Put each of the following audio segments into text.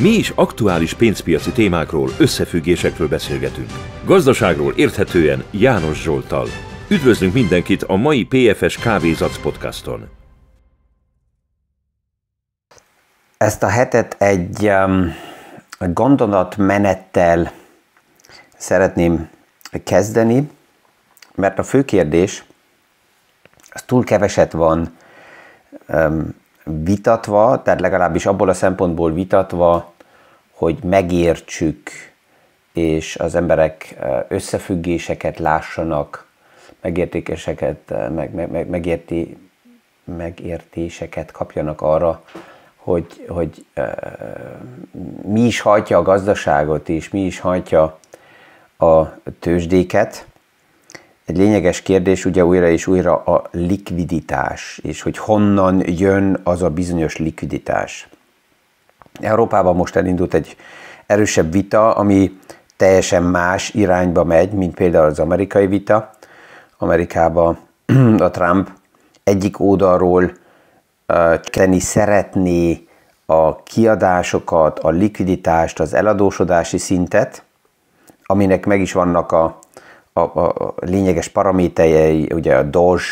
Mi is aktuális pénzpiaci témákról, összefüggésekről beszélgetünk. Gazdaságról érthetően János Zsolttal. Üdvözlünk mindenkit a mai PFS Kávézac podcaston. Ezt a hetet egy gondolatmenettel szeretném kezdeni, mert a fő kérdés az túl keveset van vitatva, tehát legalábbis abból a szempontból vitatva, hogy megértsük, és az emberek összefüggéseket lássanak, megértéseket kapjanak arra, hogy mi is hajtja a gazdaságot, és mi is hajtja a tőzsdéket. Egy lényeges kérdés ugye újra és újra a likviditás, és hogy honnan jön az a bizonyos likviditás. Európában most elindult egy erősebb vita, ami teljesen más irányba megy, mint például az amerikai vita. Amerikában a Trump egyik oldalról tenni szeretné a kiadásokat, a likviditást, az eladósodási szintet, aminek meg is vannak a lényeges paraméterei, ugye a Doge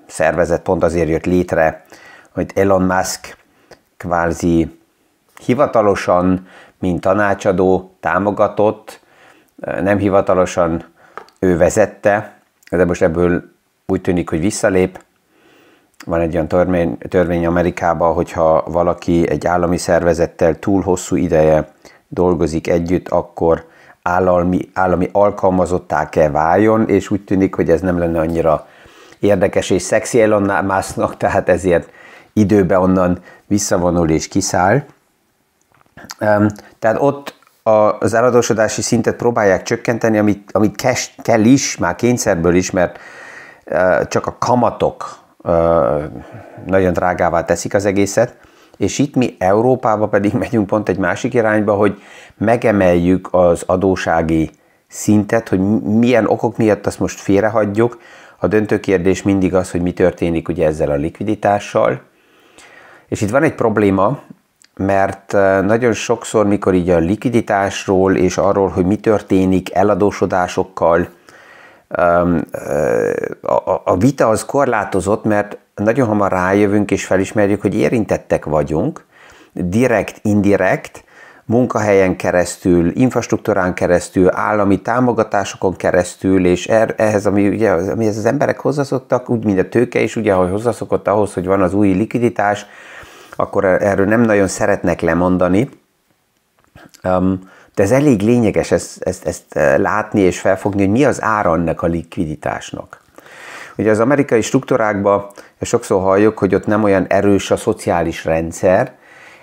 szervezet pont azért jött létre, hogy Elon Musk kvázi hivatalosan, mint tanácsadó támogatott, nem hivatalosan ő vezette, de most ebből úgy tűnik, hogy visszalép. Van egy olyan törvény Amerikában, hogyha valaki egy állami szervezettel túl hosszú ideje dolgozik együtt, akkor állami alkalmazottá kell váljon, és úgy tűnik, hogy ez nem lenne annyira érdekes és szexi Elon Musknak, tehát ezért időben onnan visszavonul és kiszáll. Tehát ott az eladósodási szintet próbálják csökkenteni, amit kell is, már kényszerből is, mert csak a kamatok nagyon drágává teszik az egészet, és itt mi Európában pedig megyünk pont egy másik irányba, hogy megemeljük az adósági szintet, hogy milyen okok miatt azt most félrehagyjuk. A döntő kérdés mindig az, hogy mi történik ugye ezzel a likviditással. És itt van egy probléma, mert nagyon sokszor, mikor így a likviditásról és arról, hogy mi történik eladósodásokkal, a vita az korlátozott, mert nagyon hamar rájövünk és felismerjük, hogy érintettek vagyunk, direkt, indirekt, munkahelyen keresztül, infrastruktúrán keresztül, állami támogatásokon keresztül, és ehhez, amihez az emberek hozzászoktak, úgy, mint a tőke is, ugye, ahogy hozzászokott ahhoz, hogy van az új likviditás, akkor erről nem nagyon szeretnek lemondani. De ez elég lényeges ezt látni és felfogni, hogy mi az ára ennek a likviditásnak. Ugye az amerikai struktúrákban sokszor halljuk, hogy ott nem olyan erős a szociális rendszer,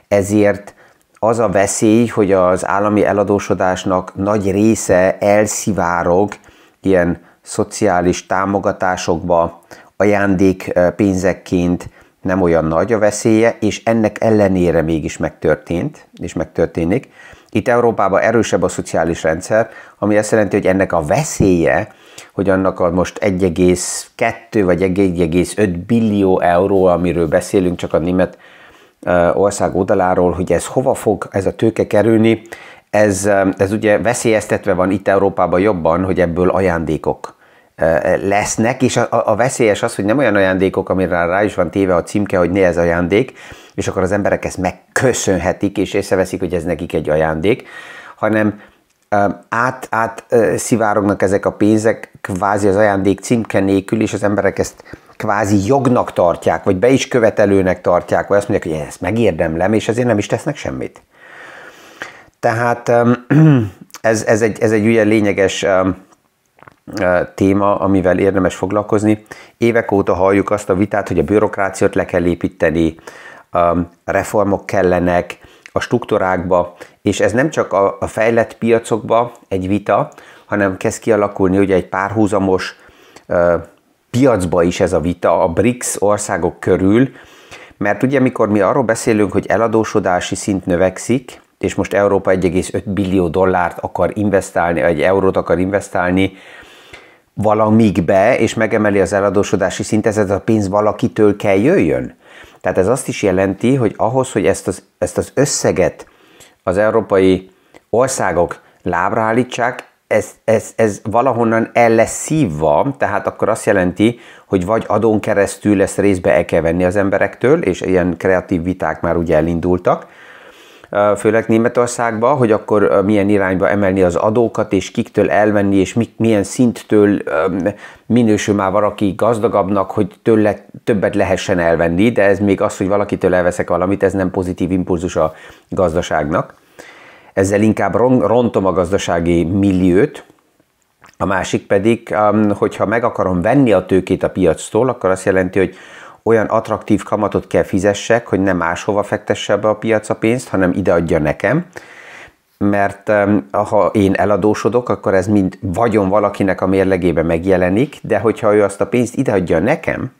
ezért az a veszély, hogy az állami eladósodásnak nagy része elszivárog ilyen szociális támogatásokba, ajándékpénzekként, nem olyan nagy a veszélye, és ennek ellenére mégis megtörtént, és megtörténik. Itt Európában erősebb a szociális rendszer, ami azt jelenti, hogy ennek a veszélye, hogy annak a most 1,2 vagy 1,5 billió euró, amiről beszélünk csak a német ország oldaláról, hogy ez hova fog ez a tőke kerülni, ez ugye veszélyeztetve van itt Európában jobban, hogy ebből ajándékok lesznek, és a veszélyes az, hogy nem olyan ajándékok, amire rá is van téve a címke, hogy ne ez ajándék, és akkor az emberek ezt megköszönhetik, és észreveszik, hogy ez nekik egy ajándék, hanem szivárognak ezek a pénzek kvázi az ajándék címke nélkül, és az emberek ezt kvázi jognak tartják, vagy be is követelőnek tartják, vagy azt mondják, hogy ezt megérdemlem, és ezért nem is tesznek semmit. Tehát ez egy ugye lényeges téma, amivel érdemes foglalkozni. Évek óta halljuk azt a vitát, hogy a bürokráciát le kell építeni, reformok kellenek a struktúrákba, és ez nem csak a fejlett piacokba egy vita, hanem kezd kialakulni ugye egy párhuzamos piacba is ez a vita a BRICS országok körül, mert ugye amikor mi arról beszélünk, hogy eladósodási szint növekszik, és most Európa 1,5 billió dollárt akar investálni, egy eurót akar investálni valamikbe, és megemeli az eladósodási szintet, ez a pénz valakitől kell jöjjön. Tehát ez azt is jelenti, hogy ahhoz, hogy ezt az összeget az európai országok lábra állítsák, ez valahonnan el lesz szívva, tehát akkor azt jelenti, hogy vagy adón keresztül ezt részbe el kell venni az emberektől, és ilyen kreatív viták már ugye elindultak, főleg Németországban, hogy akkor milyen irányba emelni az adókat, és kiktől elvenni, és milyen szinttől minősül már valaki gazdagabbnak, hogy tőle többet lehessen elvenni, de ez még az, hogy valakitől elveszek valamit, ez nem pozitív impulzus a gazdaságnak. Ezzel inkább rontom a gazdasági milliót. A másik pedig, hogyha meg akarom venni a tőkét a piactól, akkor azt jelenti, hogy olyan attraktív kamatot kell fizessek, hogy nem máshova fektesse be a piac a pénzt, hanem ide adja nekem. Mert ha én eladósodok, akkor ez mind vagyon valakinek a mérlegében megjelenik, de hogyha ő azt a pénzt ide adja nekem,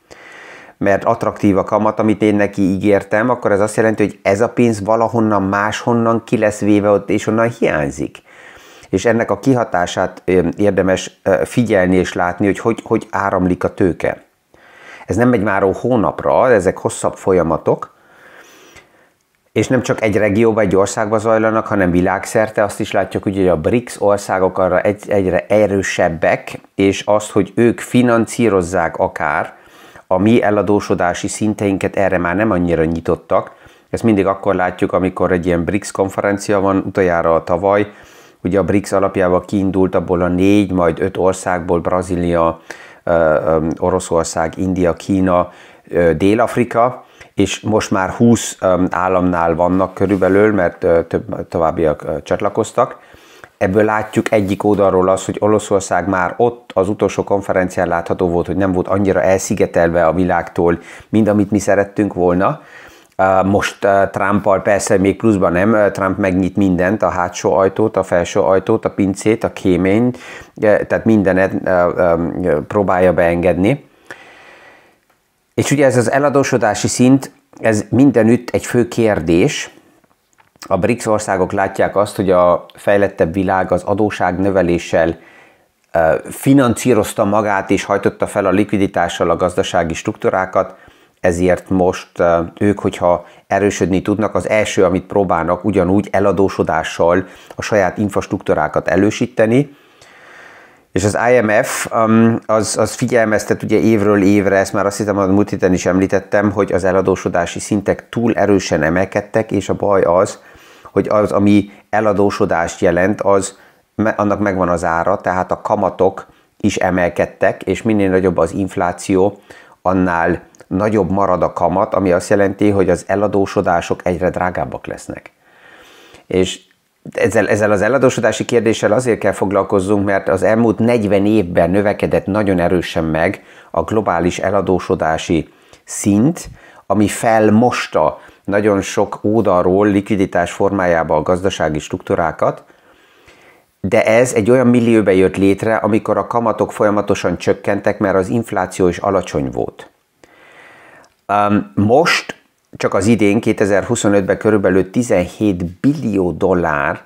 mert attraktív a kamat, amit én neki ígértem, akkor ez azt jelenti, hogy ez a pénz valahonnan máshonnan ki lesz véve ott, és onnan hiányzik. És ennek a kihatását érdemes figyelni és látni, hogy áramlik a tőke. Ez nem megy már hónapra, ezek hosszabb folyamatok, és nem csak egy regióban, egy országban zajlanak, hanem világszerte. Azt is látjuk, hogy a BRICS országok arra egyre erősebbek, és azt, hogy ők finanszírozzák akár a mi eladósodási szinteinket, erre már nem annyira nyitottak. Ezt mindig akkor látjuk, amikor egy ilyen BRICS konferencia van, utoljára tavaly, ugye a BRICS alapjában kiindult abból a 4, majd 5 országból, Brazília, Oroszország, India, Kína, Dél-Afrika, és most már 20 államnál vannak körülbelül, mert továbbiak csatlakoztak. Ebből látjuk egyik oldalról az, hogy Olaszország már ott az utolsó konferencián látható volt, hogy nem volt annyira elszigetelve a világtól, mint amit mi szerettünk volna. Most Trumpal persze még pluszban nem, Trump megnyit mindent, a hátsó ajtót, a felső ajtót, a pincét, a kéményt, tehát mindenet próbálja beengedni. És ugye ez az eladósodási szint, ez mindenütt egy fő kérdés. A BRICS országok látják azt, hogy a fejlettebb világ az adósság növeléssel finanszírozta magát és hajtotta fel a likviditással a gazdasági struktúrákat, ezért most ők, hogyha erősödni tudnak, az első, amit próbálnak, ugyanúgy eladósodással a saját infrastruktúrákat elősíteni. És az IMF az figyelmeztet ugye évről évre, ezt már azt hiszem, a múlt héten is említettem, hogy az eladósodási szintek túl erősen emelkedtek, és a baj az, hogy az, ami eladósodást jelent, annak megvan az ára, tehát a kamatok is emelkedtek, és minél nagyobb az infláció, annál nagyobb marad a kamat, ami azt jelenti, hogy az eladósodások egyre drágábbak lesznek. És ezzel az eladósodási kérdéssel azért kell foglalkozzunk, mert az elmúlt 40 évben növekedett nagyon erősen meg a globális eladósodási szint, ami felmosta nagyon sok oldalról likviditás formájába a gazdasági struktúrákat, de ez egy olyan millióben jött létre, amikor a kamatok folyamatosan csökkentek, mert az infláció is alacsony volt. Most csak az idén, 2025-ben körülbelül 17 billió dollár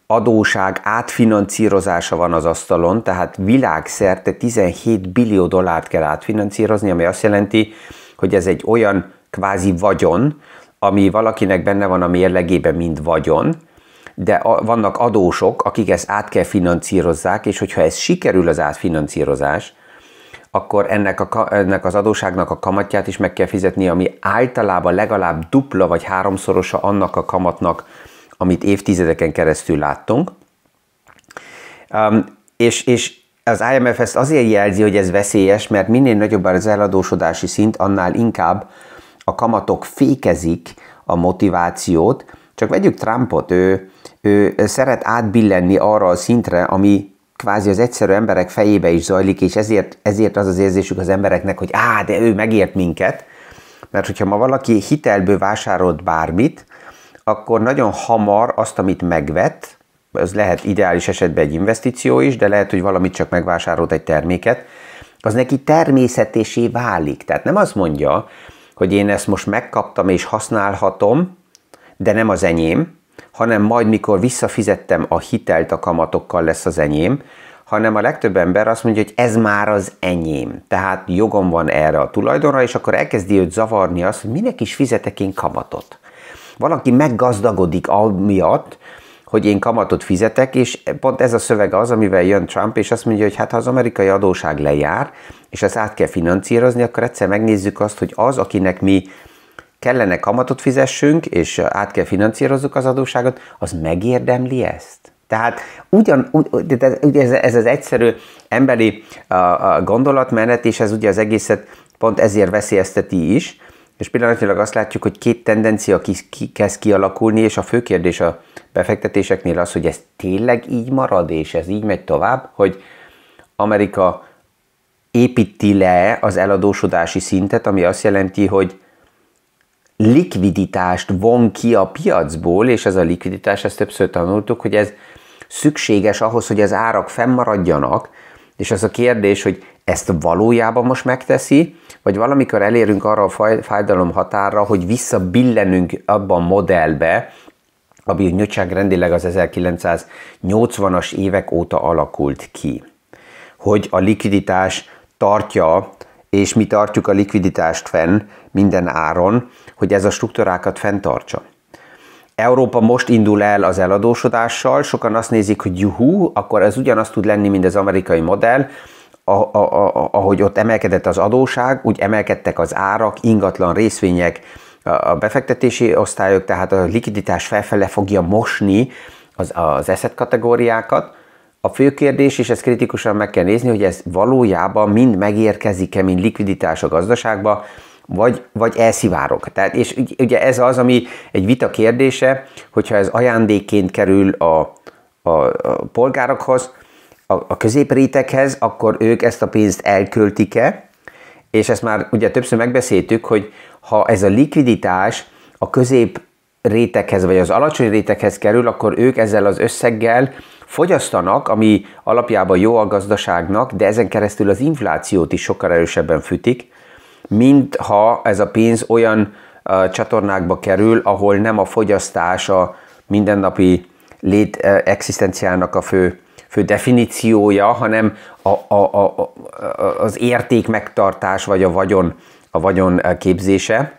adóság átfinanszírozása van az asztalon, tehát világszerte 17 billió dollárt kell átfinanszírozni, ami azt jelenti, hogy ez egy olyan kvázi vagyon, ami valakinek benne van a mérlegében, mint vagyon, de vannak adósok, akik ezt át kell finanszírozzák, és hogyha ez sikerül az átfinanszírozás, akkor ennek az adósságnak a kamatját is meg kell fizetni, ami általában legalább dupla vagy háromszorosa annak a kamatnak, amit évtizedeken keresztül láttunk. És az IMF ezt azért jelzi, hogy ez veszélyes, mert minél nagyobb az eladósodási szint, annál inkább a kamatok fékezik a motivációt. Csak vegyük Trumpot, ő szeret átbillenni arra a szintre, ami kvázi az egyszerű emberek fejébe is zajlik, és ezért az az érzésük az embereknek, hogy de ő megért minket, mert hogyha ma valaki hitelből vásárolt bármit, akkor nagyon hamar azt, amit megvett, az lehet ideális esetben egy investíció is, de lehet, hogy valamit csak megvásárolt, egy terméket, az neki természetésé válik. Tehát nem azt mondja, hogy én ezt most megkaptam és használhatom, de nem az enyém, hanem majd mikor visszafizettem a hitelt a kamatokkal lesz az enyém, hanem a legtöbb ember azt mondja, hogy ez már az enyém, tehát jogom van erre a tulajdonra, és akkor elkezdi őt zavarni azt, hogy minek is fizetek én kamatot. Valaki meggazdagodik amiatt, hogy én kamatot fizetek, és pont ez a szöveg az, amivel jön Trump, és azt mondja, hogy hát ha az amerikai adóság lejár, és ezt át kell finanszírozni, akkor egyszer megnézzük azt, hogy az, akinek mi kellene kamatot fizessünk, és át kell finanszírozzuk az adósságot, az megérdemli ezt. Tehát ez az egyszerű emberi gondolatmenet, és ez ugye az egészet pont ezért veszélyezteti is, és pillanatilag azt látjuk, hogy két tendencia kezd kialakulni, és a fő kérdés a befektetéseknél az, hogy ez tényleg így marad, és ez így megy tovább, hogy Amerika építi le az eladósodási szintet, ami azt jelenti, hogy likviditást von ki a piacból, és ez a likviditás, ezt többször tanultuk, hogy ez szükséges ahhoz, hogy az árak fennmaradjanak, és az a kérdés, hogy ezt valójában most megteszi, vagy valamikor elérünk arra a fájdalom határra, hogy visszabillenünk abban a modellbe, ami nagyságrendileg az 1980-as évek óta alakult ki. Hogy a likviditás tartja, és mi tartjuk a likviditást fenn minden áron, hogy ez a struktúrákat fenntartsa. Európa most indul el az eladósodással, sokan azt nézik, hogy juhú, akkor ez ugyanazt tud lenni, mint az amerikai modell, ahogy ott emelkedett az adóság, úgy emelkedtek az árak, ingatlan részvények, a befektetési osztályok, tehát a likviditás felfele fogja mosni az asset kategóriákat. A fő kérdés, és ezt kritikusan meg kell nézni, hogy ez valójában mind megérkezik-e, mint likviditás a gazdaságba, vagy elszivárog. Tehát, és ugye ez az, ami egy vita kérdése, hogyha ez ajándékként kerül a polgárokhoz, a középréteghez, akkor ők ezt a pénzt elköltik-e, és ezt már ugye többször megbeszéltük, hogy ha ez a likviditás a középréteghez vagy az alacsony réteghez kerül, akkor ők ezzel az összeggel fogyasztanak, ami alapjában jó a gazdaságnak, de ezen keresztül az inflációt is sokkal erősebben fütik, mint ha ez a pénz olyan csatornákba kerül, ahol nem a fogyasztás a mindennapi egzisztenciának a fő definíciója, hanem az érték megtartás vagy a vagyon képzése.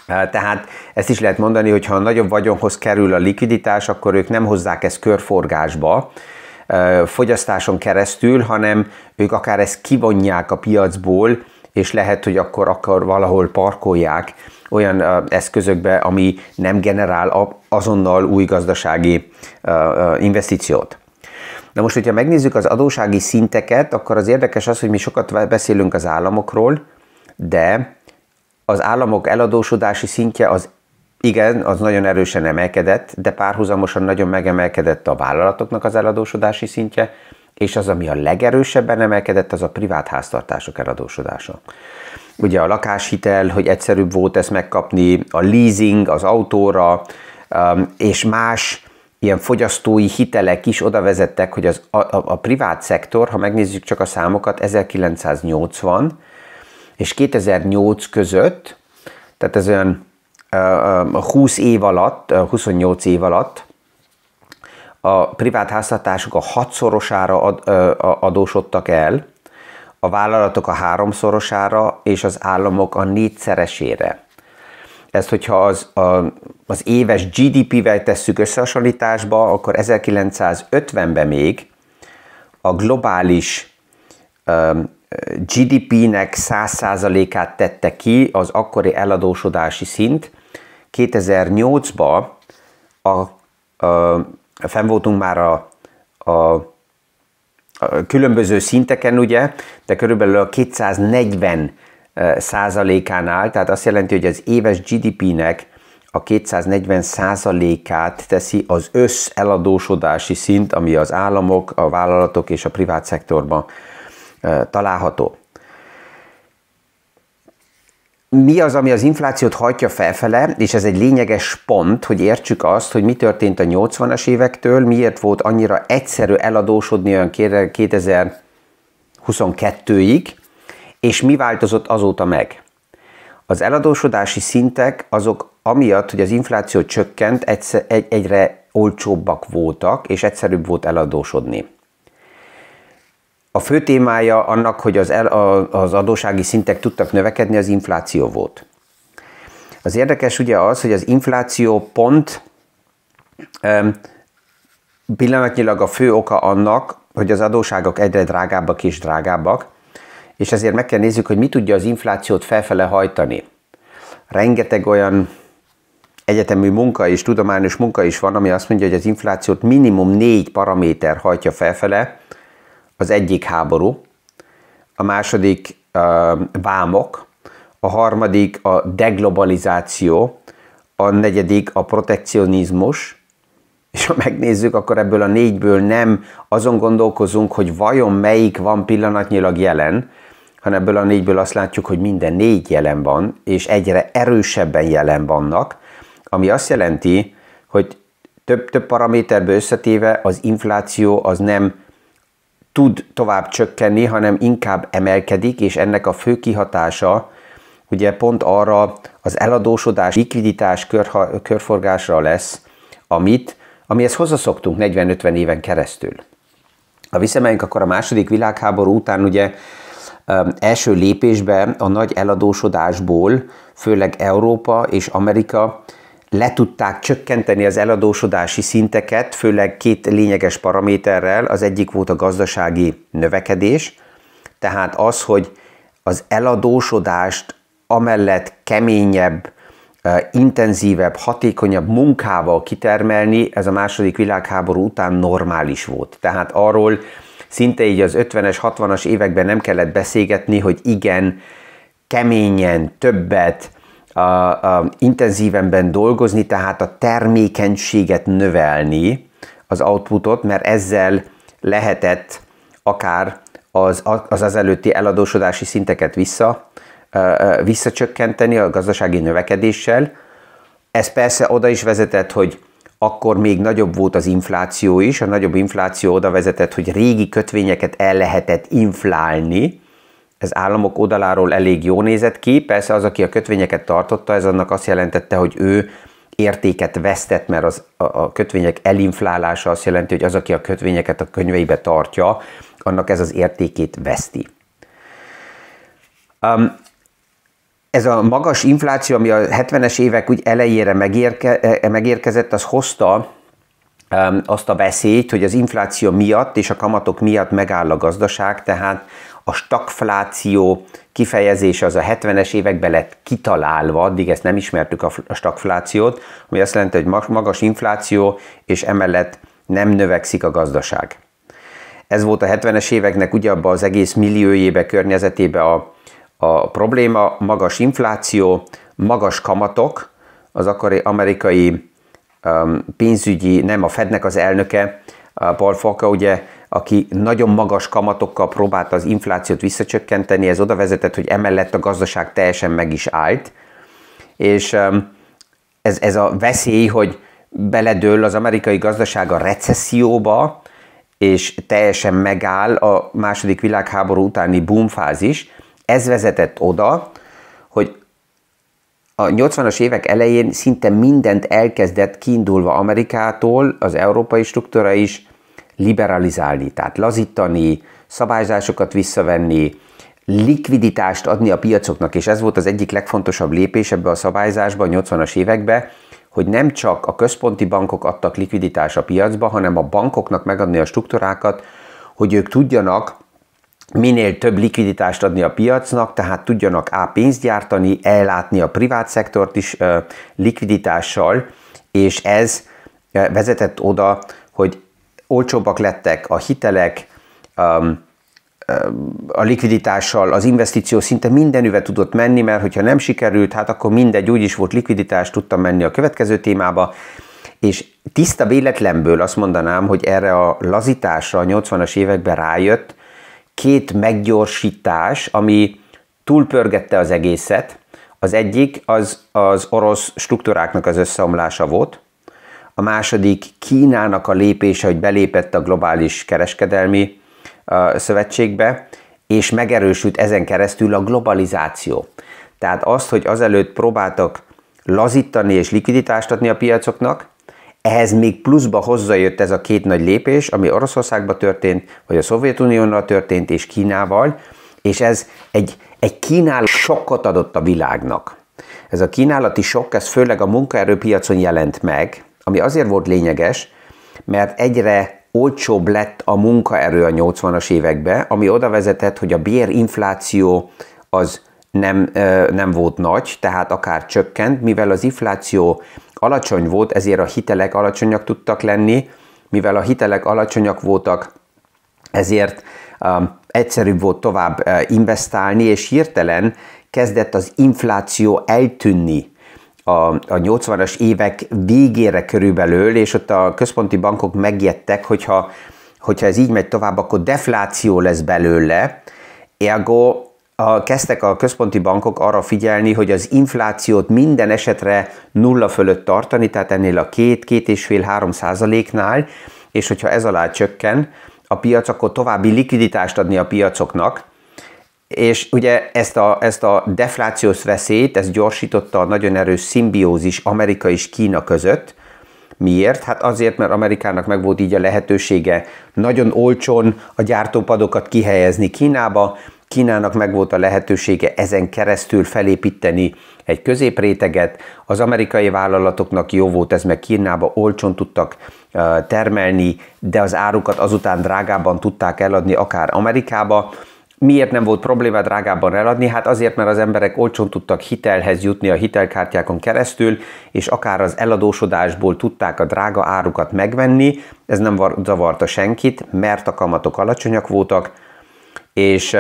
Tehát ezt is lehet mondani, hogy ha a nagyobb vagyonhoz kerül a likviditás, akkor ők nem hozzák ezt körforgásba, fogyasztáson keresztül, hanem ők akár ezt kivonják a piacból, és lehet, hogy akkor valahol parkolják olyan eszközökbe, ami nem generál azonnal új gazdasági investíciót. Na most, hogyha megnézzük az adósági szinteket, akkor az érdekes az, hogy mi sokat beszélünk az államokról, de az államok eladósodási szintje az nagyon erősen emelkedett, de párhuzamosan nagyon megemelkedett a vállalatoknak az eladósodási szintje, és az, ami a legerősebben emelkedett, az a privát háztartások eladósodása. Ugye a lakáshitel, hogy egyszerűbb volt ezt megkapni, a leasing az autóra, és más ilyen fogyasztói hitelek is oda vezettek, hogy a privát szektor, ha megnézzük csak a számokat, 1980 és 2008 között, tehát ez olyan 20 év alatt, 28 év alatt a privát háztartások a 6-szorosára adósodtak el, a vállalatok a 3-szorosára, és az államok a 4-szeresére. Ezt, hogyha az éves GDP-vel tesszük összehasonlításba, akkor 1950-ben még a globális GDP-nek 100%-át tette ki az akkori eladósodási szint. 2008-ban fenn voltunk már a különböző szinteken, ugye, de körülbelül a 240%-ánál, tehát azt jelenti, hogy az éves GDP-nek a 240%-át teszi az összeladósodási szint, ami az államok, a vállalatok és a privát szektorban található. Mi az, ami az inflációt hajtja felfele, és ez egy lényeges pont, hogy értsük azt, hogy mi történt a 80-as évektől, miért volt annyira egyszerű eladósodni olyan 2022-ig, és mi változott azóta meg. Az eladósodási szintek azok amiatt, hogy az infláció csökkent, egyre olcsóbbak voltak, és egyszerűbb volt eladósodni. A fő témája annak, hogy az adóssági szintek tudtak növekedni, az infláció volt. Az érdekes ugye az, hogy az infláció pont pillanatnyilag a fő oka annak, hogy az adósságok egyre drágábbak és drágábbak, és ezért meg kell nézzük, hogy mi tudja az inflációt felfele hajtani. Rengeteg olyan egyetemi munka és tudományos munka is van, ami azt mondja, hogy az inflációt minimum 4 paraméter hajtja felfele. Az egyik háború, a második vámok, a harmadik a deglobalizáció, a negyedik a protekcionizmus, és ha megnézzük, akkor ebből a 4-ből nem azon gondolkozunk, hogy vajon melyik van pillanatnyilag jelen, hanem ebből a 4-ből azt látjuk, hogy minden 4 jelen van, és egyre erősebben jelen vannak, ami azt jelenti, hogy több paraméterből összetéve az infláció az nem tud tovább csökkenni, hanem inkább emelkedik, és ennek a fő kihatása ugye pont arra az eladósodás, likviditás körforgásra lesz, amihez hozzászoktunk 40-50 éven keresztül. Ha visszamegyünk, akkor a második világháború után ugye első lépésben a nagy eladósodásból, főleg Európa és Amerika le tudták csökkenteni az eladósodási szinteket, főleg 2 lényeges paraméterrel. Az egyik volt a gazdasági növekedés, tehát az, hogy az eladósodást amellett keményebb, intenzívebb, hatékonyabb munkával kitermelni, ez a második világháború után normális volt. Tehát arról szinte így az 50-es, 60-as években nem kellett beszélgetni, hogy igen, keményen, többet, intenzívenben dolgozni, tehát a termékenységet növelni, az outputot, mert ezzel lehetett akár az előtti eladósodási szinteket visszacsökkenteni a gazdasági növekedéssel. Ez persze oda is vezetett, hogy akkor még nagyobb volt az infláció is, a nagyobb infláció oda vezetett, hogy régi kötvényeket el lehetett inflálni. Ez államok oldaláról elég jó nézett ki, persze az, aki a kötvényeket tartotta, ez annak azt jelentette, hogy ő értéket vesztett, mert a kötvények elinflálása azt jelenti, hogy az, aki a kötvényeket a könyveibe tartja, annak ez az értékét veszti. Ez a magas infláció, ami a 70-es évek úgy elejére megérkezett, az hozta azt a veszélyt, hogy az infláció miatt és a kamatok miatt megáll a gazdaság, tehát a stagfláció kifejezése az a 70-es években lett kitalálva, addig ezt nem ismertük a stagflációt, ami azt jelenti, hogy magas infláció, és emellett nem növekszik a gazdaság. Ez volt a 70-es éveknek ugye abban az egész milliójébe, környezetébe a probléma, magas infláció, magas kamatok, az akkori amerikai pénzügyi, nem a Fednek az elnöke, Paul Volcker, ugye, aki nagyon magas kamatokkal próbálta az inflációt visszacsökkenteni, ez oda vezetett, hogy emellett a gazdaság teljesen meg is állt, és ez a veszély, hogy beledől az amerikai gazdaság a recesszióba, és teljesen megáll a második világháború utáni boomfázis, ez vezetett oda, hogy a 80-as évek elején szinte mindent elkezdett kiindulva Amerikától, az európai struktúra is liberalizálni, tehát lazítani, szabályzásokat visszavenni, likviditást adni a piacoknak, és ez volt az egyik legfontosabb lépés ebbe a szabályzásba a 80-as években, hogy nem csak a központi bankok adtak likviditást a piacba, hanem a bankoknak megadni a struktúrákat, hogy ők tudjanak minél több likviditást adni a piacnak, tehát tudjanak pénzt gyártani, ellátni a privát szektort is likviditással, és ez vezetett oda, hogy olcsóbbak lettek a hitelek, a likviditással, az investíció szinte mindenüve tudott menni, mert hogyha nem sikerült, hát akkor mindegy, úgyis volt likviditás, tudtam menni a következő témába, és tiszta véletlenből azt mondanám, hogy erre a lazításra a 80-as években rájött 2 meggyorsítás, ami túlpörgette az egészet. Az egyik az orosz struktúráknak az összeomlása volt, a második Kínának a lépése, hogy belépett a globális kereskedelmi szövetségbe, és megerősült ezen keresztül a globalizáció. Tehát azt, hogy azelőtt próbáltak lazítani és likviditást adni a piacoknak, Ehhez még pluszba hozzájött ez a két nagy lépés, ami Oroszországban történt, vagy a Szovjetuniónal történt, és Kínával, és ez egy kínálati sokkot adott a világnak. Ez a kínálati sok, ez főleg a munkaerőpiacon jelent meg, ami azért volt lényeges, mert egyre olcsóbb lett a munkaerő a 80-as években, ami oda vezetett, hogy a bérinfláció az nem volt nagy, tehát akár csökkent, mivel az infláció alacsony volt, ezért a hitelek alacsonyak tudtak lenni, mivel a hitelek alacsonyak voltak, ezért egyszerűbb volt tovább investálni, és hirtelen kezdett az infláció eltűnni a 80-as évek végére körülbelül, és ott a központi bankok megijedtek, hogyha ez így megy tovább, akkor defláció lesz belőle, ergo kezdtek a központi bankok arra figyelni, hogy az inflációt minden esetre nulla fölött tartani, tehát ennél a 2-2,5-3%-nál, és hogyha ez alá csökken a piac, akkor további likviditást adni a piacoknak, és ugye ezt a deflációs veszélyt, ez gyorsította a nagyon erős szimbiózis Amerika és Kína között. Miért? Hát azért, mert Amerikának meg volt így a lehetősége nagyon olcsón a gyártópadokat kihelyezni Kínába, Kínának meg volt a lehetősége ezen keresztül felépíteni egy középréteget, az amerikai vállalatoknak jó volt ez, meg Kínába olcsón tudtak termelni, de az árukat azután drágábban tudták eladni akár Amerikába. Miért nem volt probléma drágábban eladni? Hát azért, mert az emberek olcsón tudtak hitelhez jutni a hitelkártyákon keresztül, és akár az eladósodásból tudták a drága árukat megvenni, ez nem zavarta senkit, mert a kamatok alacsonyak voltak, és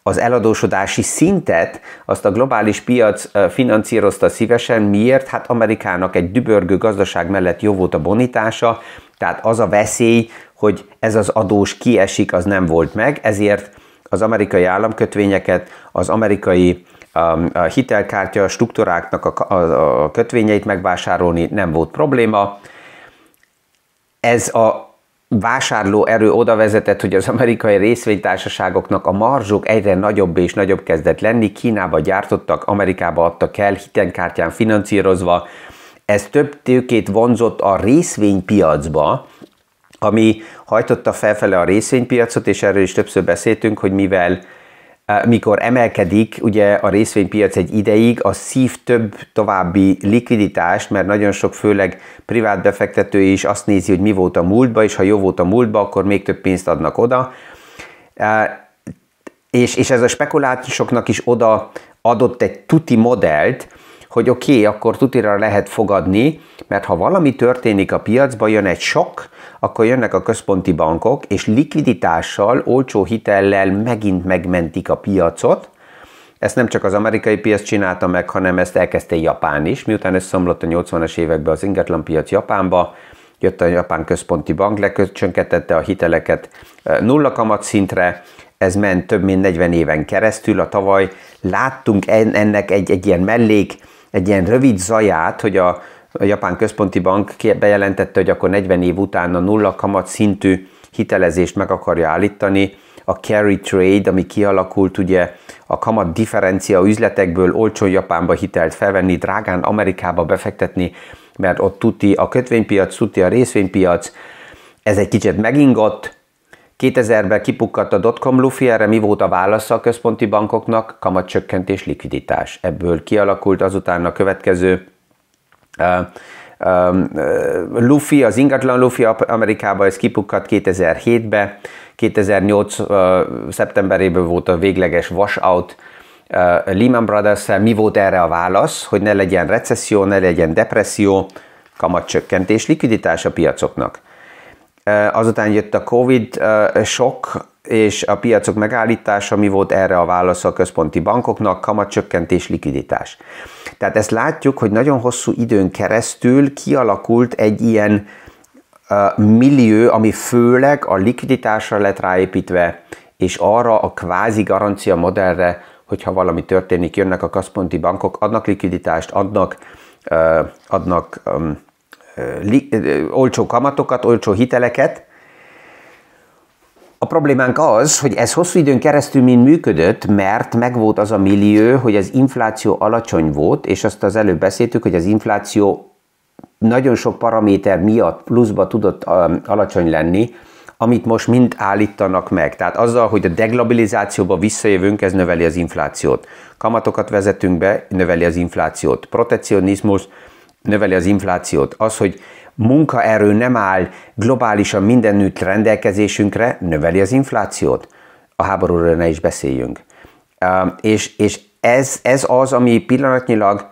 az eladósodási szintet azt a globális piac finanszírozta szívesen. Miért? Hát Amerikának egy dübörgő gazdaság mellett jó volt a bonitása, tehát az a veszély, hogy ez az adós kiesik, az nem volt meg, ezért az amerikai államkötvényeket, az amerikai hitelkártya struktúráknak a kötvényeit megvásárolni nem volt probléma. Ez a vásárlóerő oda vezetett, hogy az amerikai részvénytársaságoknak a marzsok egyre nagyobb és nagyobb kezdett lenni, Kínába gyártottak, Amerikába adtak el, hitelkártyán finanszírozva. Ez több tőkét vonzott a részvénypiacba, ami hajtotta felfele a részvénypiacot, és erről is többször beszéltünk, hogy mikor emelkedik ugye a részvénypiac egy ideig, az szív több további likviditást, mert nagyon sok főleg privát befektető is azt nézi, hogy mi volt a múltban, és ha jó volt a múltban, akkor még több pénzt adnak oda. És ez a spekulátusoknak is oda adott egy tuti modellt, hogy oké, akkor tutira lehet fogadni, mert ha valami történik a piacban, jön egy sok, akkor jönnek a központi bankok, és likviditással, olcsó hitellel megint megmentik a piacot. Ezt nem csak az amerikai piac csinálta meg, hanem ezt elkezdte Japán is. Miután összeomlott a 80-as években az ingatlanpiac Japánba, jött a japán központi bank, leköcsönketette a hiteleket nulla kamatszintre, ez ment több mint 40 éven keresztül. A tavaly láttunk ennek egy ilyen rövid zaját, hogy a japán központi bank bejelentette, hogy akkor 40 év után a nulla kamat szintű hitelezést meg akarja állítani. A carry trade, ami kialakult, ugye a kamat differencia üzletekből olcsó Japánba hitelt felvenni, drágán Amerikába befektetni, mert ott tuti a kötvénypiac, tuti a részvénypiac, ez egy kicsit megingott. 2000-ben kipukkadt a dotcom lufi, erre mi volt a válasza a központi bankoknak? Kamatcsökkentés, likviditás. Ebből kialakult azután a következő lufi, az ingatlan lufi Amerikában, ez kipukkadt 2007-ben, 2008 szeptemberében volt a végleges washout Lehman Brothers-szel. Mi volt erre a válasz? Hogy ne legyen recesszió, ne legyen depresszió, kamatcsökkentés, likviditás a piacoknak. Azután jött a Covid sok, és a piacok megállítása, mi volt erre a válasz a központi bankoknak? Kamatcsökkentés, likviditás. Tehát ezt látjuk, hogy nagyon hosszú időn keresztül kialakult egy ilyen millió, ami főleg a likviditásra lett ráépítve, és arra a kvázi garancia modellre, hogyha valami történik, jönnek a központi bankok, adnak likviditást, adnak olcsó kamatokat, olcsó hiteleket. A problémánk az, hogy ez hosszú időn keresztül mind működött, mert megvolt az a millió, hogy az infláció alacsony volt, és azt az előbb beszéltük, hogy az infláció nagyon sok paraméter miatt pluszba tudott alacsony lenni, amit most mind állítanak meg. Tehát azzal, hogy a deglobalizációba visszajövünk, ez növeli az inflációt. Kamatokat vezetünk be, növeli az inflációt. Protekcionizmus növeli az inflációt. Az, hogy munkaerő nem áll globálisan mindenütt rendelkezésünkre, növeli az inflációt. A háborúról ne is beszéljünk. És ez az, ami pillanatnyilag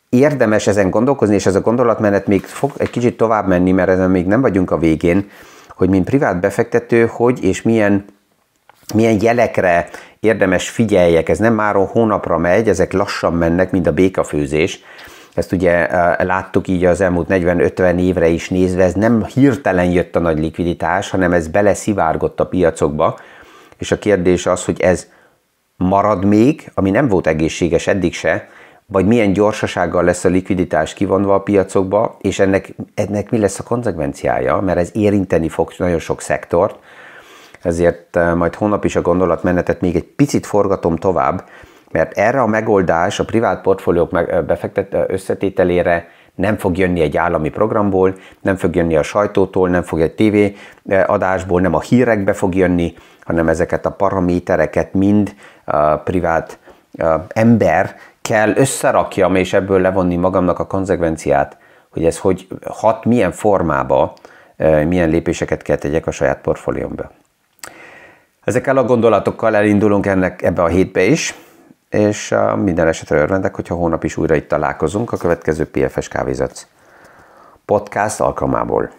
érdemes ezen gondolkozni, és ez a gondolatmenet még fog egy kicsit tovább menni, mert ezen még nem vagyunk a végén, hogy mint privát befektető, hogy és milyen jelekre érdemes figyeljek. Ez nem már hónapra megy, ezek lassan mennek, mint a békafőzés. Ezt ugye láttuk így az elmúlt 40-50 évre is nézve, ez nem hirtelen jött a nagy likviditás, hanem ez beleszivárgott a piacokba, és a kérdés az, hogy ez marad még, ami nem volt egészséges eddig se, vagy milyen gyorsasággal lesz a likviditás kivonva a piacokba, és ennek mi lesz a konzekvenciája, mert ez érinteni fog nagyon sok szektort, ezért majd holnap is a gondolatmenetet még egy picit forgatom tovább, mert erre a megoldás a privát portfóliók összetételére nem fog jönni egy állami programból, nem fog jönni a sajtótól, nem fog egy TV adásból, nem a hírekbe fog jönni, hanem ezeket a paramétereket mind a privát ember kell összerakjam, és ebből levonni magamnak a konzekvenciát, hogy ez hogy hat, milyen formába, milyen lépéseket kell tegyek a saját portfóliómba. Ezekkel a gondolatokkal elindulunk ebbe a hétbe is, és minden esetre örvendek, hogyha hónap is újra itt találkozunk a következő PFS Kávézat podcast alkalmából.